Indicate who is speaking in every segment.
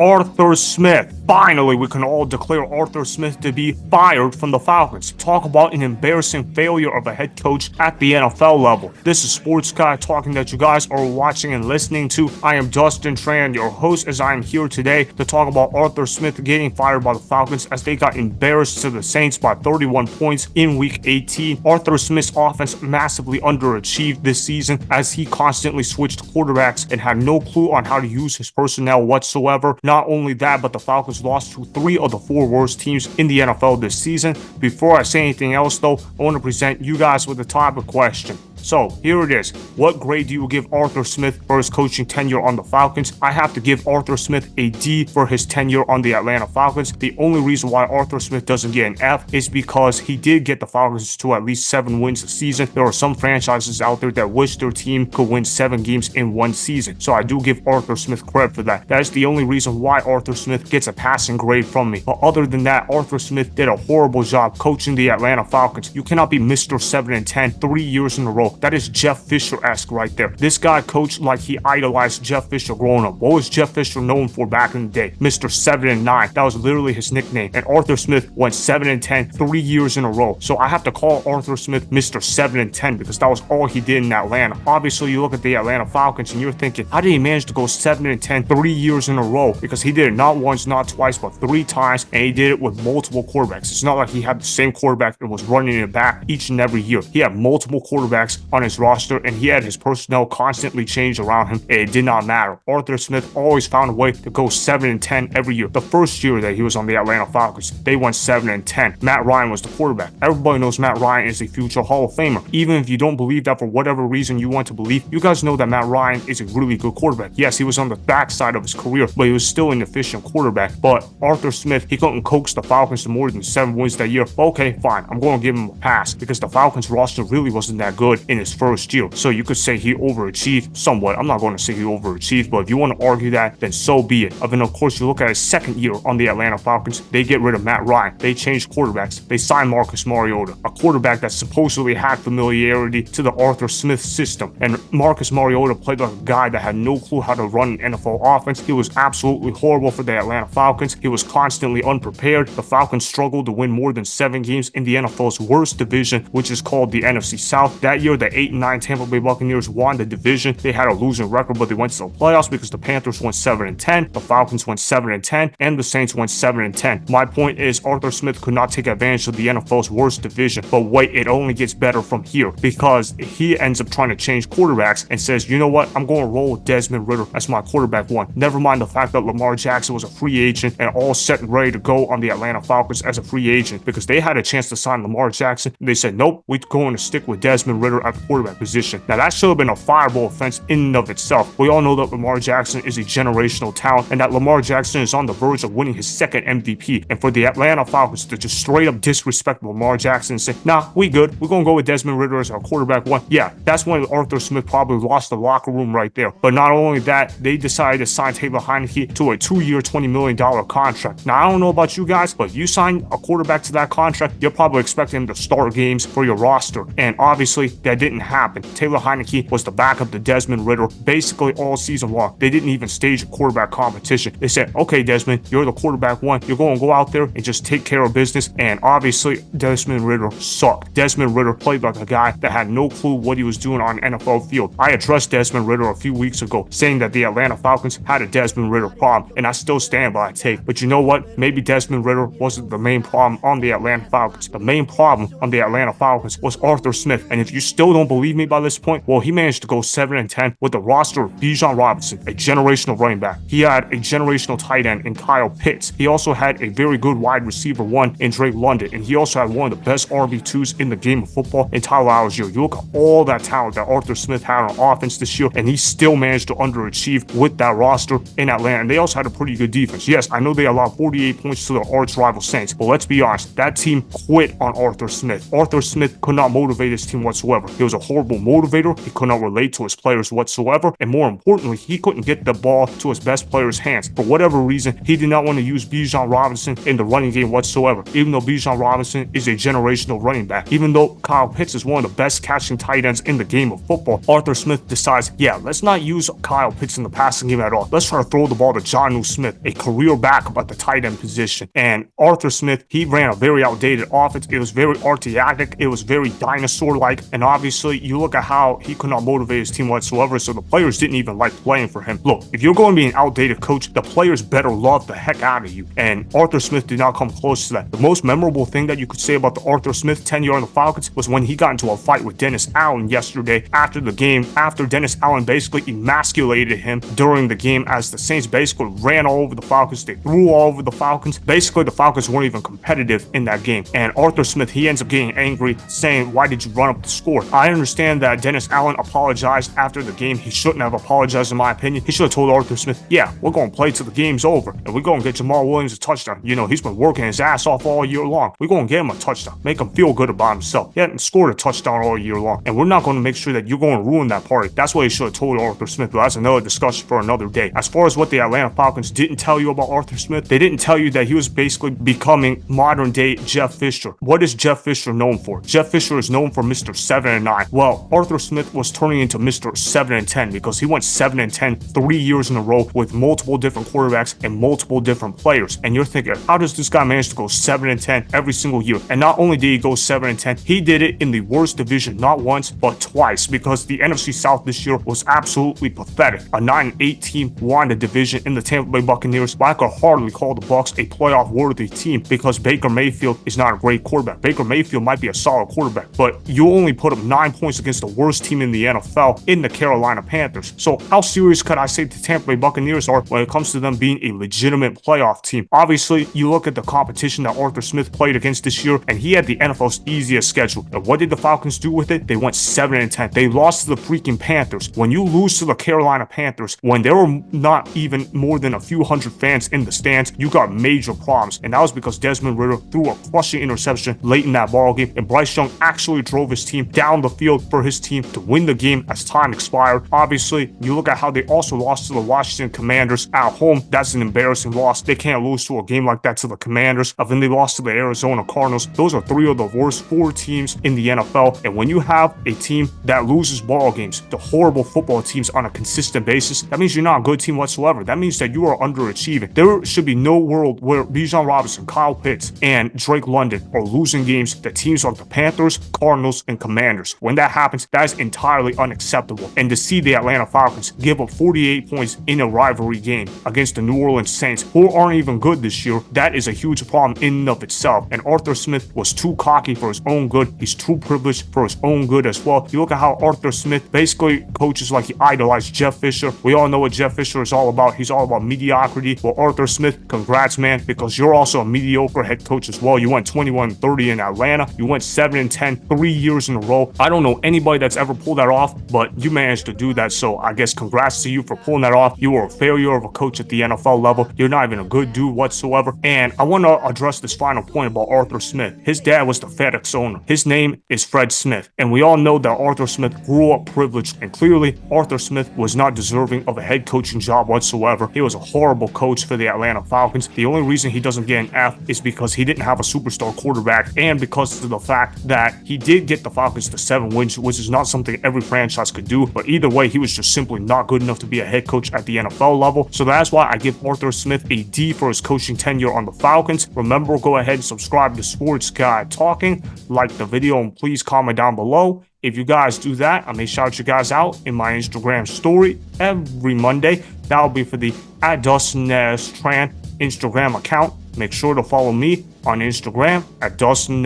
Speaker 1: Arthur Smith. Finally, we can all declare Arthur Smith to be fired from the Falcons. Talk about an embarrassing failure of a head coach at the NFL level. This is Sports Guy talking that you guys are watching and listening to. I am Dustin Tran, your host, as I am here today to talk about Arthur Smith getting fired by the Falcons as they got embarrassed to the Saints by 31 points in Week 18. Arthur Smith's offense massively underachieved this season as he constantly switched quarterbacks and had no clue on how to use his personnel whatsoever. Not only that, but the Falcons lost to 3 of the 4 worst teams in the NFL this season. Before I say anything else, though, I want to present you guys with a topic question. So here it is. What grade do you give Arthur Smith for his coaching tenure on the Falcons? I have to give Arthur Smith a D for his tenure on the Atlanta Falcons. The only reason why Arthur Smith doesn't get an F is because he did get the Falcons to at least 7 wins a season. There are some franchises out there that wish their team could win 7 games in one season. So I do give Arthur Smith credit for that. That is the only reason why Arthur Smith gets a passing grade from me. But other than that, Arthur Smith did a horrible job coaching the Atlanta Falcons. You cannot be Mr. 7-10 3 years in a row. That is Jeff Fisher-esque right there. This guy coached like he idolized Jeff Fisher growing up. What was Jeff Fisher known for back in the day? Mr. 7-9. That was literally his nickname. And Arthur Smith went 7-10 3 years in a row. So I have to call Arthur Smith Mr. 7-10 because that was all he did in Atlanta. Obviously, you look at the Atlanta Falcons and you're thinking, how did he manage to go 7-10 3 years in a row? Because he did it not once, not twice, but 3 times, and he did it with multiple quarterbacks. It's not like he had the same quarterback and was running it back each and every year. He had multiple quarterbacks on his roster, and he had his personnel constantly change around him, and it did not matter. Arthur Smith always found a way to go 7-10 every year. The first year that he was on the Atlanta Falcons, they went 7-10. Matt Ryan was the quarterback. Everybody knows Matt Ryan is a future Hall of Famer. Even if you don't believe that for whatever reason you want to believe, you guys know that Matt Ryan is a really good quarterback. Yes, he was on the backside of his career, but he was still an efficient quarterback. But Arthur Smith, he couldn't coax the Falcons to more than 7 wins that year. Okay, fine. I'm going to give him a pass because the Falcons roster really wasn't that good in his first year. So you could say he overachieved somewhat. I'm not going to say he overachieved, but if you want to argue that, then so be it. And then, of course, you look at his second year on the Atlanta Falcons, they get rid of Matt Ryan. They changed quarterbacks. They signed Marcus Mariota, a quarterback that supposedly had familiarity to the Arthur Smith system. And Marcus Mariota played like a guy that had no clue how to run an NFL offense. He was absolutely horrible for the Atlanta Falcons. He was constantly unprepared. The Falcons struggled to win more than 7 games in the NFL's worst division, which is called the NFC South. That year, the 8-9 Tampa Bay Buccaneers won the division. They had a losing record, but they went to the playoffs because the Panthers went 7-10, the Falcons went 7-10, and the Saints went 7-10. My point is Arthur Smith could not take advantage of the NFL's worst division, but wait, it only gets better from here because he ends up trying to change quarterbacks and says, you know what, I'm going to roll with Desmond Ridder as my quarterback 1. Never mind the fact that Lamar Jackson was a free agent and all set and ready to go on the Atlanta Falcons as a free agent because they had a chance to sign Lamar Jackson. They said, nope, we're going to stick with Desmond Ridder at the quarterback position. Now that should have been a fireball offense in and of itself. We all know that Lamar Jackson is a generational talent and that Lamar Jackson is on the verge of winning his 2nd MVP. And for the Atlanta Falcons to just straight up disrespect Lamar Jackson and say, nah, we good. We're going to go with Desmond Ridder as our quarterback 1. Yeah, that's when Arthur Smith probably lost the locker room right there. But not only that, they decided to sign Taylor Heinicke to a 2-year, $20 million contract. Now, I don't know about you guys, but if you sign a quarterback to that contract, you're probably expecting him to start games for your roster. And obviously, that didn't happen. Taylor Heinicke was the backup to Desmond Ridder basically all season long. They didn't even stage a quarterback competition. They said, okay, Desmond, you're the quarterback 1. You're going to go out there and just take care of business. And obviously, Desmond Ridder sucked. Desmond Ridder played like a guy that had no clue what he was doing on an NFL field. I addressed Desmond Ridder a few weeks ago, saying that the Atlanta Falcons had a Desmond Ridder problem, and I still stand by that take. But you know what? Maybe Desmond Ridder wasn't the main problem on the Atlanta Falcons. The main problem on the Atlanta Falcons was Arthur Smith. And if you still don't believe me by this point, well, he managed to go 7-10 with the roster of Bijan Robinson, a generational running back. He had a generational tight end in Kyle Pitts. He also had a very good wide receiver 1 in Drake London, and he also had one of the best RB2s in the game of football in Tyler Allgeier. You look at all that talent that Arthur Smith had on offense this year, and he still managed to underachieve with that roster in Atlanta. And they also had a pretty good defense. Yes, I know they allowed 48 points to their arch rival Saints, but let's be honest, that team quit on Arthur Smith. Arthur Smith could not motivate his team whatsoever. He was a horrible motivator. He could not relate to his players whatsoever. And more importantly, he couldn't get the ball to his best player's hands. For whatever reason, he did not want to use Bijan Robinson in the running game whatsoever, even though Bijan Robinson is a generational running back. Even though Kyle Pitts is one of the best catching tight ends in the game of football, Arthur Smith decides, yeah, let's not use Kyle Pitts in the passing game at all. Let's try to throw the ball to Jonnu Smith, a career backup at the tight end position. And Arthur Smith, he ran a very outdated offense. It was very archaic. It was very dinosaur-like. And obviously, you look at how he could not motivate his team whatsoever, so the players didn't even like playing for him. Look, if you're going to be an outdated coach, the players better love the heck out of you. And Arthur Smith did not come close to that. The most memorable thing that you could say about the Arthur Smith tenure on the Falcons was when he got into a fight with Dennis Allen yesterday after the game, after Dennis Allen basically emasculated him during the game as the Saints basically ran all over the Falcons. They threw all over the Falcons. Basically, the Falcons weren't even competitive in that game. And Arthur Smith, he ends up getting angry, saying, why did you run up the score? I understand that Dennis Allen apologized after the game. He shouldn't have apologized, in my opinion. He should have told Arthur Smith, yeah, we're going to play till the game's over, and we're going to get Jamal Williams a touchdown. You know, he's been working his ass off all year long. We're going to get him a touchdown, make him feel good about himself. He hadn't scored a touchdown all year long, and we're not going to make sure that you're going to ruin that party. That's what he should have told Arthur Smith, but that's another discussion for another day. As far as what the Atlanta Falcons didn't tell you about Arthur Smith, they didn't tell you that he was basically becoming modern-day Jeff Fisher. What is Jeff Fisher known for? Jeff Fisher is known for Mr. 7-9. Well, Arthur Smith was turning into Mr. 7-10 because he went 7-10 3 years in a row with multiple different quarterbacks and multiple different players. And you're thinking, how does this guy manage to go 7-10 every single year? And not only did he go 7-10, he did it in the worst division, not once, but twice, because the NFC South this year was absolutely pathetic. A 9-8 team won the division in the Tampa Bay Buccaneers, but I could hardly call the Bucs a playoff-worthy team because Baker Mayfield is not a great quarterback. Baker Mayfield might be a solid quarterback, but you only put up 9 points against the worst team in the NFL in the Carolina Panthers. So how serious could I say the Tampa Bay Buccaneers are when it comes to them being a legitimate playoff team? Obviously, you look at the competition that Arthur Smith played against this year, and he had the NFL's easiest schedule. And what did the Falcons do with it? They went 7-10. They lost to the freaking Panthers. When you lose to the Carolina Panthers, when there were not even more than a few hundred fans in the stands, you got major problems. And that was because Desmond Ridder threw a crushing interception late in that ball game, and Bryce Young actually drove his team down the field for his team to win the game as time expired. Obviously, you look at how they also lost to the Washington Commanders at home. That's an embarrassing loss. They can't lose to a game like that to the Commanders. And then they lost to the Arizona Cardinals. Those are 3 of the worst 4 teams in the NFL. And when you have a team that loses ball games, the horrible football teams on a consistent basis, that means you're not a good team whatsoever. That means that you are underachieving. There should be no world where Bijan Robinson, Kyle Pitts, and Drake London are losing games to teams like the Panthers, Cardinals, and Commanders. When that happens, that is entirely unacceptable. And to see the Atlanta Falcons give up 48 points in a rivalry game against the New Orleans Saints, who aren't even good this year, that is a huge problem in and of itself. And Arthur Smith was too cocky for his own good. He's too privileged for his own good as well. You look at how Arthur Smith basically coaches like he idolized Jeff Fisher. We all know what Jeff Fisher is all about. He's all about mediocrity. Well, Arthur Smith, congrats, man, because you're also a mediocre head coach as well. You went 21-30 in Atlanta. You went 7-10 3 years in a row. I don't know anybody that's ever pulled that off, but you managed to do that. So I guess congrats to you for pulling that off. You were a failure of a coach at the NFL level. You're not even a good dude whatsoever. And I want to address this final point about Arthur Smith. His dad was the FedEx owner. His name is Fred Smith. And we all know that Arthur Smith grew up privileged. And clearly, Arthur Smith was not deserving of a head coaching job whatsoever. He was a horrible coach for the Atlanta Falcons. The only reason he doesn't get an F is because he didn't have a superstar quarterback and because of the fact that he did get the Falcons to 7 wins, which is not something every franchise could do. But either way, he was just simply not good enough to be a head coach at the NFL level. So that's why I give Arthur Smith a D for his coaching tenure on the Falcons. Remember, go ahead and subscribe to Sports Guy Talking, like the video, and please comment down below. If you guys do that, I may shout you guys out in my Instagram story every Monday. That'll be for the @Dustin Instagram account. Make sure to follow me on Instagram @Dustin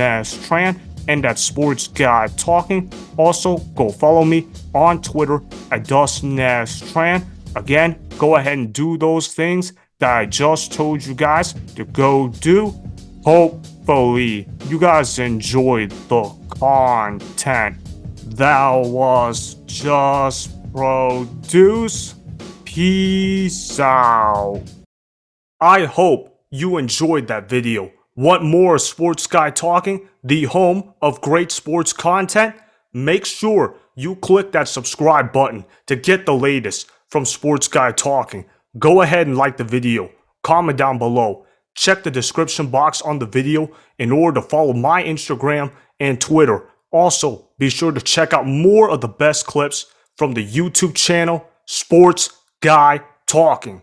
Speaker 1: and at Sports Guy Talking. Also, go follow me on Twitter @Dustin Again, go ahead and do those things that I just told you guys to go do. Hopefully, you guys enjoyed the content that was just produced. Peace out. I hope you enjoyed that video. Want more Sports Guy Talking, the home of great sports content? make sure you click that subscribe button to get the latest from Sports Guy Talking. Go ahead and like the video, comment down below, check the description box on the video in order to follow my Instagram and Twitter. Also, be sure to check out more of the best clips from the YouTube channel Sports Guy Talking.